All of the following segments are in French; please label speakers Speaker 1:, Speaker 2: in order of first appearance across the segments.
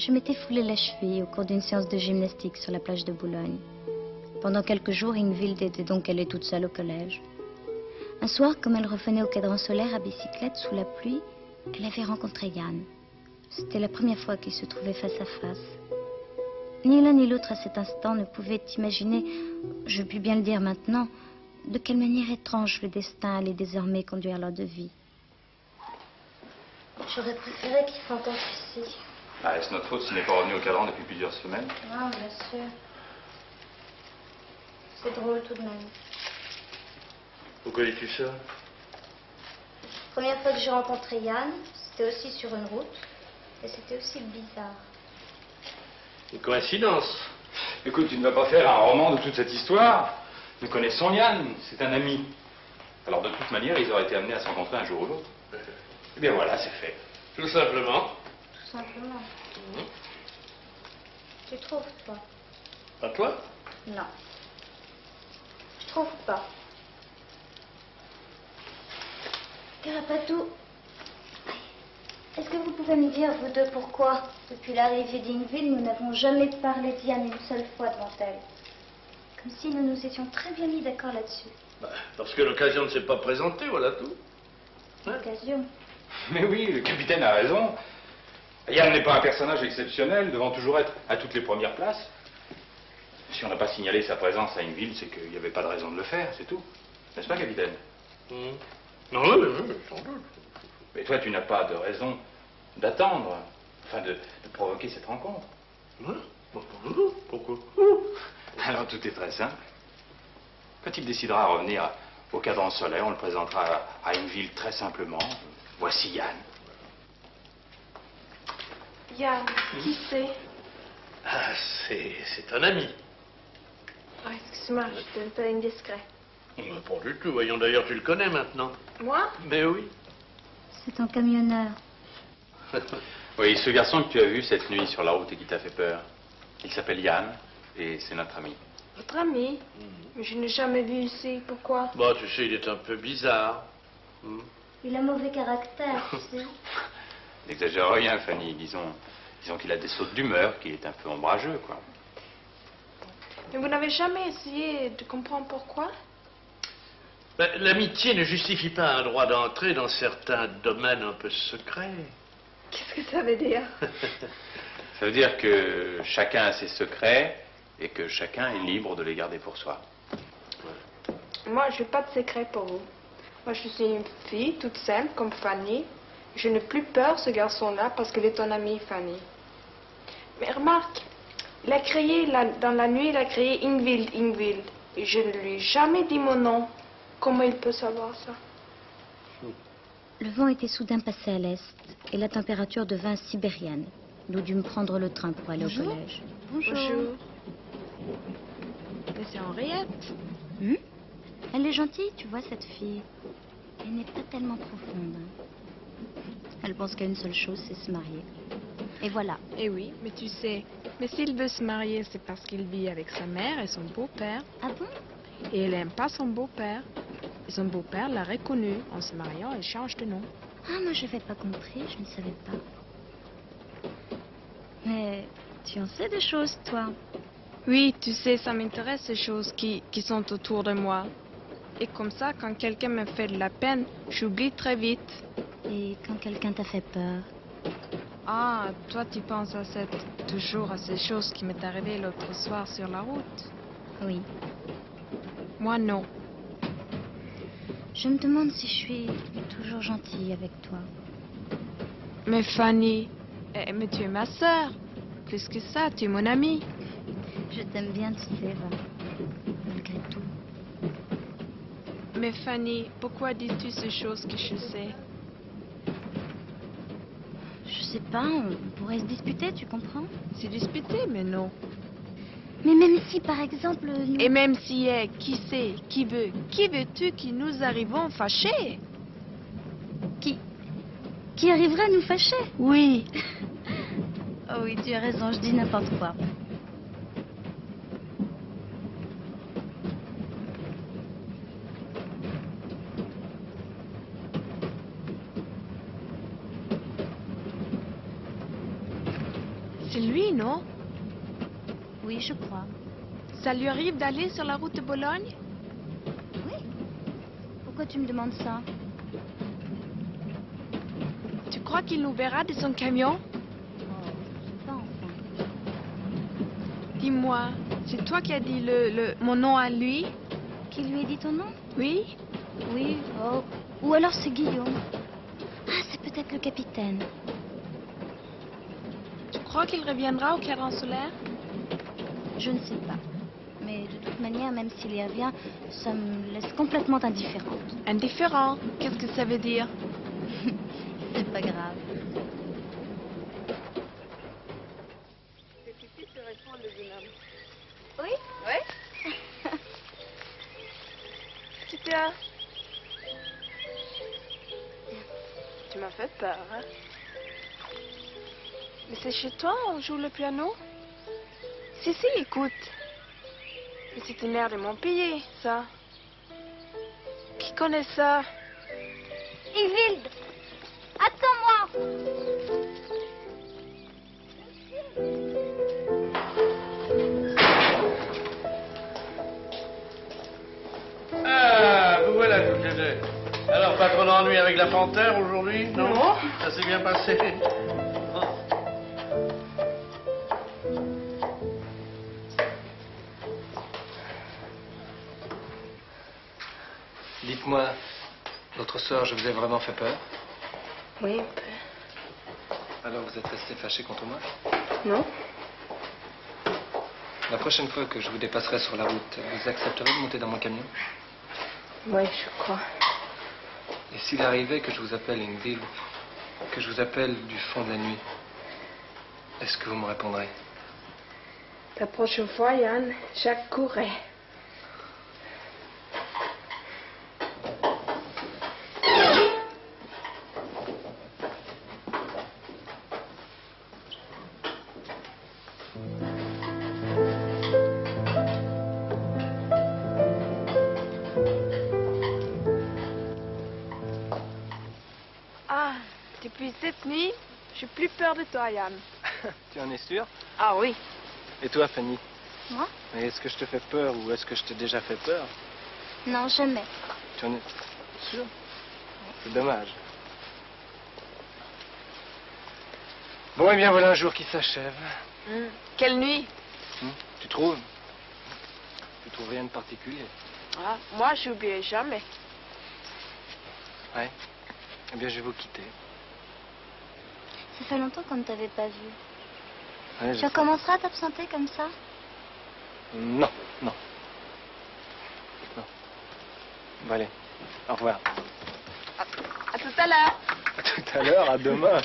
Speaker 1: Je m'étais foulé la cheville au cours d'une séance de gymnastique sur la plage de Boulogne. Pendant quelques jours, Ingvild était donc allée toute seule au collège. Un soir, comme elle revenait au cadran solaire à bicyclette sous la pluie, elle avait rencontré Yann. C'était la première fois qu'ils se trouvaient face à face. Ni l'un ni l'autre à cet instant ne pouvaient imaginer, je puis bien le dire maintenant, de quelle manière étrange le destin allait désormais conduire leur de vie. J'aurais préféré qu'il s'entende ici.
Speaker 2: Ah, est-ce notre faute s'il n'est pas revenu au cadran depuis plusieurs semaines?
Speaker 1: Non, bien sûr. C'est drôle tout de même.
Speaker 3: Pourquoi dis-tu ça?
Speaker 1: La première fois que j'ai rencontré Yann, c'était aussi sur une route. Et c'était aussi bizarre.
Speaker 3: Une coïncidence.
Speaker 2: Écoute, tu ne vas pas faire un roman de toute cette histoire. Nous connaissons Yann, c'est un ami. Alors de toute manière, ils auraient été amenés à se rencontrer un jour ou l'autre. Eh bien voilà, c'est fait.
Speaker 3: Tout simplement.
Speaker 1: Tout simplement. Tu trouves, toi?
Speaker 3: Pas toi?
Speaker 1: Non. Je trouve pas. Car après tout, est-ce que vous pouvez me dire, vous deux, pourquoi, depuis l'arrivée d'Ingvild, nous n'avons jamais parlé d'Yann une seule fois devant elle? Comme si nous nous étions très bien mis d'accord là-dessus.
Speaker 3: Parce que l'occasion ne s'est pas présentée, voilà tout.
Speaker 1: L'occasion.
Speaker 2: Mais oui, le capitaine a raison. Yann n'est pas un personnage exceptionnel, devant toujours être à toutes les premières places. Si on n'a pas signalé sa présence à Ingvild, c'est qu'il n'y avait pas de raison de le faire, c'est tout. N'est-ce pas, capitaine?
Speaker 3: Non, oui, sans doute.
Speaker 2: Mais toi, tu n'as pas de raison d'attendre, enfin de provoquer cette rencontre.
Speaker 3: Ouais. Pourquoi?
Speaker 2: Alors tout est très simple. Quand il décidera de revenir au cadran solaire, on le présentera à Ingvild très simplement. Voici Yann.
Speaker 4: Yann, qui c'est?
Speaker 3: Ah, c'est un ami.
Speaker 4: Ah, excuse-moi, j'étais un peu indiscret.
Speaker 3: Pas du tout. Voyons, d'ailleurs, tu le connais maintenant.
Speaker 4: Moi?
Speaker 3: Mais oui.
Speaker 1: C'est un camionneur.
Speaker 2: Oui, ce garçon que tu as vu cette nuit sur la route et qui t'a fait peur, il s'appelle Yann et c'est notre ami.
Speaker 4: Votre ami? Mais je n'ai jamais vu ici. Pourquoi?
Speaker 3: Bah, tu sais, il est un peu bizarre.
Speaker 1: Il a mauvais caractère, tu sais.
Speaker 2: N'exagère rien, Fanny. Disons qu'il a des sautes d'humeur, qu'il est un peu ombrageux, quoi.
Speaker 4: Mais vous n'avez jamais essayé de comprendre pourquoi?
Speaker 3: Ben, l'amitié ne justifie pas un droit d'entrée dans certains domaines un peu secrets.
Speaker 4: Qu'est-ce que ça veut dire?
Speaker 2: Ça veut dire que chacun a ses secrets et que chacun est libre de les garder pour soi.
Speaker 4: Moi, je n'ai pas de secret pour vous. Moi, je suis une fille toute simple comme Fanny. Je n'ai plus peur, ce garçon-là, parce qu'il est ton ami, Fanny. Mais remarque, il a créé, dans la nuit, il a créé Ingvild. Et je ne lui ai jamais dit mon nom. Comment il peut savoir ça?
Speaker 1: Le vent était soudain passé à l'est et la température devint sibérienne. Nous dûmes prendre le train pour aller au collège.
Speaker 4: Bonjour. Mais c'est Henriette.
Speaker 1: Elle est gentille, tu vois, cette fille. Elle n'est pas tellement profonde. Elle pense qu'à une seule chose, c'est se marier. Et voilà.
Speaker 4: Eh oui, mais tu sais, mais s'il veut se marier, c'est parce qu'il vit avec sa mère et son beau-père.
Speaker 1: Ah bon?
Speaker 4: Et elle n'aime pas son beau-père. Et son beau-père l'a reconnu. En se mariant, elle change de nom.
Speaker 1: Ah, moi, je n'avais pas compris, je ne savais pas. Mais tu en sais des choses, toi.
Speaker 4: Oui, tu sais, ça m'intéresse ces choses qui sont autour de moi. Et comme ça, quand quelqu'un me fait de la peine, j'oublie très vite.
Speaker 1: Et quand quelqu'un t'a fait peur?
Speaker 4: Ah, toi, tu penses toujours à ces choses qui m'est arrivées l'autre soir sur la route.
Speaker 1: Oui.
Speaker 4: Moi, non.
Speaker 1: Je me demande si je suis toujours gentille avec toi.
Speaker 4: Mais Fanny, mais tu es ma sœur. Plus que ça, tu es mon amie.
Speaker 1: Je t'aime bien, tu sais, Eva. Malgré tout.
Speaker 4: Mais Fanny, pourquoi dis-tu ces choses que je sais?
Speaker 1: Je sais pas, on pourrait se disputer, tu comprends?
Speaker 4: C'est disputé, mais non.
Speaker 1: Mais même si, par exemple... nous-
Speaker 4: Et même si qui sait, qui veut, qui veux-tu que nous arrivons fâchés?
Speaker 1: Qui arriverait à nous fâcher?
Speaker 4: Oui.
Speaker 1: Oh oui, tu as raison, je dis n'importe quoi.
Speaker 4: S'il non?
Speaker 1: Oui, je crois.
Speaker 4: Ça lui arrive d'aller sur la route de Bologne?
Speaker 1: Oui. Pourquoi tu me demandes ça?
Speaker 4: Tu crois qu'il nous verra de son camion?
Speaker 1: Oh, je sais pas, enfin.
Speaker 4: Dis-moi, c'est toi qui as dit mon nom à lui?
Speaker 1: Qui lui a dit ton nom?
Speaker 4: Oui?
Speaker 1: Oui, oh. Ou alors c'est Guillaume. Ah, c'est peut-être le capitaine.
Speaker 4: Tu crois qu'il reviendra au cadran solaire?
Speaker 1: Je ne sais pas. Mais de toute manière, même s'il y revient, ça me laisse complètement indifférente.
Speaker 4: Indifférent? Qu'est-ce que ça veut dire?
Speaker 1: C'est pas grave. Oui?
Speaker 4: Oui? Super. Tu m'as fait peur, hein? Mais c'est chez toi, on joue le piano? Si, écoute. Mais c'est une air de mon pays, ça. Qui connaît ça?
Speaker 1: Yvilde, attends-moi.
Speaker 3: Ah, vous voilà toutes les deux. Alors, pas trop d'ennui avec la panthère aujourd'hui, non?
Speaker 4: Non.
Speaker 3: Ça s'est bien passé.
Speaker 5: Dites-moi, l'autre soir, je vous ai vraiment fait peur?
Speaker 4: Oui, un peu.
Speaker 5: Alors vous êtes resté fâché contre moi?
Speaker 4: Non?
Speaker 5: La prochaine fois que je vous dépasserai sur la route, vous accepterez de monter dans mon camion?
Speaker 4: Oui, je crois.
Speaker 5: Et s'il arrivait que je vous appelle une ville, que je vous appelle du fond de la nuit, est-ce que vous me répondrez?
Speaker 4: La prochaine fois, Yann, Jacques courait. Ah, depuis cette nuit, j'ai plus peur de toi, Yann.
Speaker 5: Tu en es sûr?
Speaker 4: Ah oui.
Speaker 5: Et toi, Fanny?
Speaker 1: Moi?
Speaker 5: Mais est-ce que je te fais peur ou est-ce que je t'ai déjà fait peur?
Speaker 1: Non, jamais.
Speaker 5: Tu en es sûr? C'est dommage. Bon, eh bien, voilà un jour qui s'achève.
Speaker 4: Quelle nuit?
Speaker 5: Tu trouves? Tu trouves rien de particulier?
Speaker 4: Ah, moi, j'oublierai jamais.
Speaker 5: Ouais. Eh bien, je vais vous quitter.
Speaker 1: Ça fait longtemps qu'on ne t'avait pas vu.
Speaker 5: Ouais, je
Speaker 1: Tu
Speaker 5: sais.
Speaker 1: recommenceras à t'absenter comme ça?
Speaker 5: Non, non. Non. Bon, allez. Au revoir.
Speaker 4: À tout à l'heure.
Speaker 5: À tout à l'heure, à demain.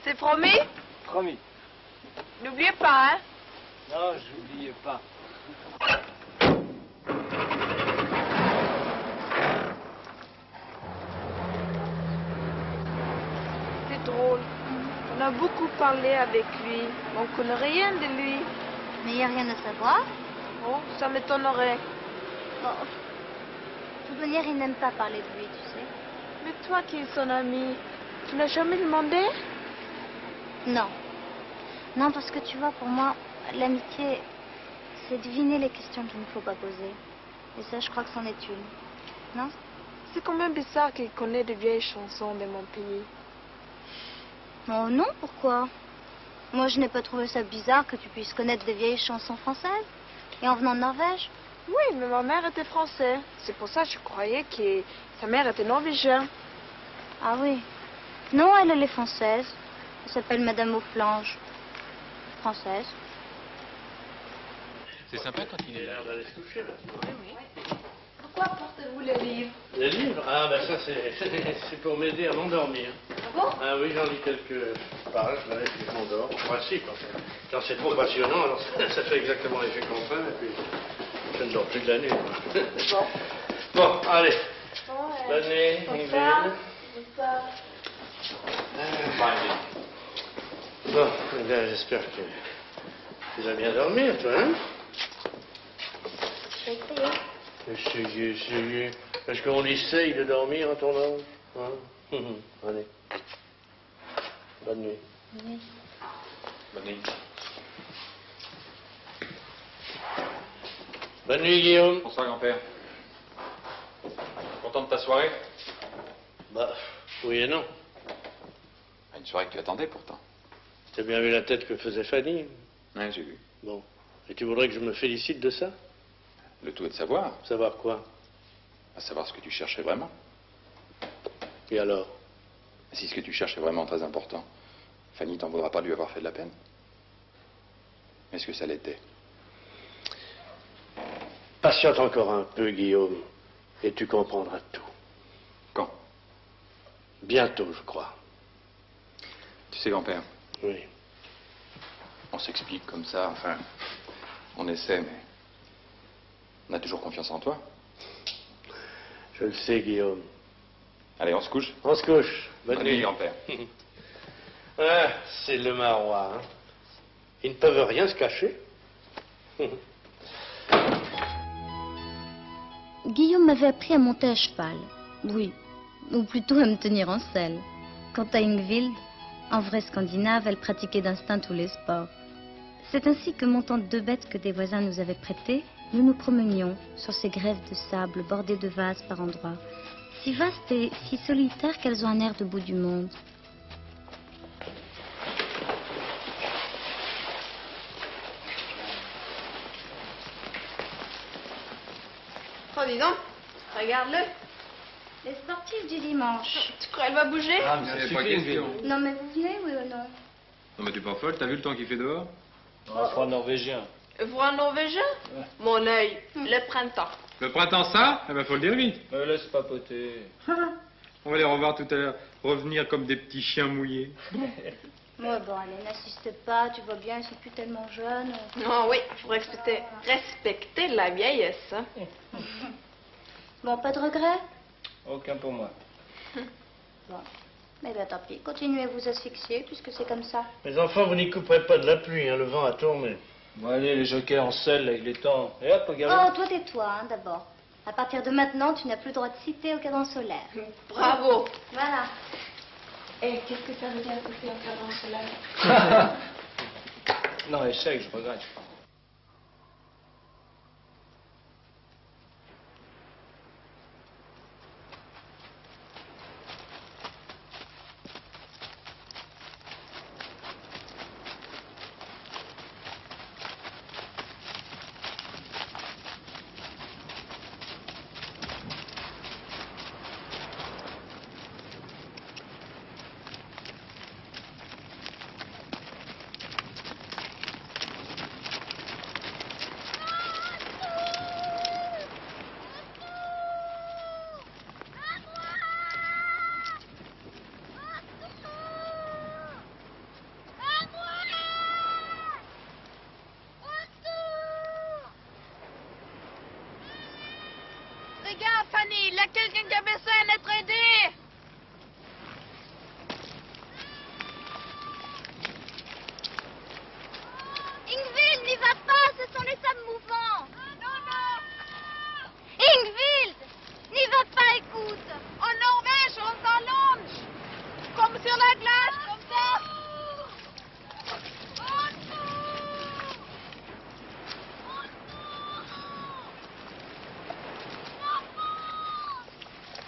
Speaker 4: C'est promis?
Speaker 5: Promis.
Speaker 4: N'oubliez pas, hein?
Speaker 5: Non, j'oubliais pas.
Speaker 4: C'est drôle. On a beaucoup parlé avec lui, mais on connaît rien de lui.
Speaker 1: Mais il n'y a rien à savoir.
Speaker 4: Oh, ça m'étonnerait.
Speaker 1: Bon. De toute manière, il n'aime pas parler de lui, tu sais.
Speaker 4: Mais toi qui es son ami, tu n'as jamais demandé?
Speaker 1: Non. Non, parce que tu vois, pour moi, l'amitié, c'est deviner les questions qu'il ne faut pas poser. Et ça, je crois que c'en est une. Non?
Speaker 4: C'est quand même bizarre qu'il connaît de vieilles chansons de mon pays.
Speaker 1: Oh non, pourquoi? Moi, je n'ai pas trouvé ça bizarre que tu puisses connaître des vieilles chansons françaises. Et en venant de Norvège?
Speaker 4: Oui, mais ma mère était française. C'est pour ça que je croyais que sa mère était norvégienne.
Speaker 1: Ah oui. Non, elle est française. Elle s'appelle Madame Auflange. Française.
Speaker 2: C'est sympa quand il
Speaker 3: Il a
Speaker 2: est là.
Speaker 3: l'air d'aller se coucher, là.
Speaker 4: Pourquoi portez-vous les livres?
Speaker 3: Les livres? Ah, ben ça, c'est pour m'aider à m'endormir.
Speaker 4: Ah bon?
Speaker 3: Ah oui, j'en lis quelques pages, là, et puis je m'endors. Enfin, si, quand c'est trop passionnant, alors ça fait exactement l'effet contraire, et puis je ne dors plus de la nuit.
Speaker 4: Bon.
Speaker 3: Bon, allez.
Speaker 4: Ouais.
Speaker 3: Bonne nuit,
Speaker 4: Bonsoir.
Speaker 3: Ingrid.
Speaker 4: Bonsoir.
Speaker 3: Bon, eh bien, j'espère que tu vas bien dormir, toi, hein?
Speaker 1: Je vais essayer.
Speaker 3: Essayez. Est-ce qu'on essaye de dormir à ton âge? Hein? Allez. Bonne nuit.
Speaker 1: Oui.
Speaker 2: Bonne nuit.
Speaker 3: Bonne nuit, Guillaume.
Speaker 2: Bonsoir, grand-père. Content de ta soirée?
Speaker 3: Bah, oui et non.
Speaker 2: Une soirée que tu attendais, pourtant.
Speaker 3: T'as bien vu la tête que faisait Fanny?
Speaker 2: Ouais, j'ai vu.
Speaker 3: Bon. Et tu voudrais que je me félicite de ça?
Speaker 2: Le tout est de savoir.
Speaker 3: Savoir quoi?
Speaker 2: À savoir ce que tu cherchais vraiment.
Speaker 3: Et alors?
Speaker 2: Si ce que tu cherches est vraiment très important, Fanny t'en voudra pas lui avoir fait de la peine. Est-ce que ça l'était?
Speaker 3: Patiente encore un peu, Guillaume, et tu comprendras tout.
Speaker 2: Quand?
Speaker 3: Bientôt, je crois.
Speaker 2: Tu sais, grand-père,
Speaker 3: Oui.
Speaker 2: on s'explique comme ça, enfin, on essaie, mais on a toujours confiance en toi.
Speaker 3: Je le sais, Guillaume.
Speaker 2: Allez, on se couche.
Speaker 3: On se couche.
Speaker 2: Bonne nuit, grand-père.
Speaker 3: Ah, c'est le marois, hein. Ils ne peuvent rien se cacher.
Speaker 1: Guillaume m'avait appris à monter à cheval, oui, ou plutôt à me tenir en selle. Quant à Ingvild, en vraie Scandinave, elle pratiquait d'instinct tous les sports. C'est ainsi que, montant deux bêtes que des voisins nous avaient prêtées, nous nous promenions sur ces grèves de sable bordées de vases par endroits, si vastes et si solitaires qu'elles ont un air de bout du monde.
Speaker 4: Oh, dis donc, regarde-le.
Speaker 1: Les sportifs du dimanche.
Speaker 4: Tu crois qu'elle va bouger?
Speaker 5: Ah, mais ça suffit, Ingvild.
Speaker 1: Non mais vous venez, oui ou non?
Speaker 2: Non, mais t'es pas folle, t'as vu le temps qu'il fait dehors?
Speaker 5: Un froid norvégien.
Speaker 4: Vous en Norvégien? Mon œil, le printemps.
Speaker 2: Le printemps, ça? Eh ben, faut le dire vite.
Speaker 5: Laisse papoter.
Speaker 2: On va les revoir tout à l'heure, revenir comme des petits chiens mouillés.
Speaker 1: Ouais, bon, allez, n'insiste pas, tu vois bien, ils sont plus tellement jeunes.
Speaker 4: Oh oui, il faudrait respecter la vieillesse. Hein.
Speaker 1: Bon, pas de regret?
Speaker 5: Aucun pour moi.
Speaker 1: Bon, mais ben tant pis, continuez à vous asphyxier puisque c'est comme ça.
Speaker 3: Les enfants, vous n'y couperez pas de la pluie, hein, le vent a tourné.
Speaker 5: Bon, allez, les jockeys en selle avec les temps. Et hop,
Speaker 1: Oh,
Speaker 5: regarde.
Speaker 1: toi tais-toi, hein, d'abord. À partir de maintenant, tu n'as plus le droit de citer au cadran solaire.
Speaker 4: Bravo.
Speaker 1: Voilà.
Speaker 4: Et qu'est-ce que ça veut dire coucher en cadran solaire?
Speaker 5: Non, échec, je regrette.
Speaker 4: Regarde, Fanny, il y a quelqu'un qui a besoin d'être aidé.
Speaker 1: Ingvild, n'y va pas, ce sont les sables mouvants. Non, non. Ingvild, n'y va pas, écoute.
Speaker 4: En Norvège, on s'allonge. Comme sur la glace, comme ça.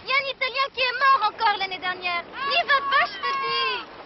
Speaker 1: Il y a un Italien qui est mort encore l'année dernière. N'y va pas, je te dis.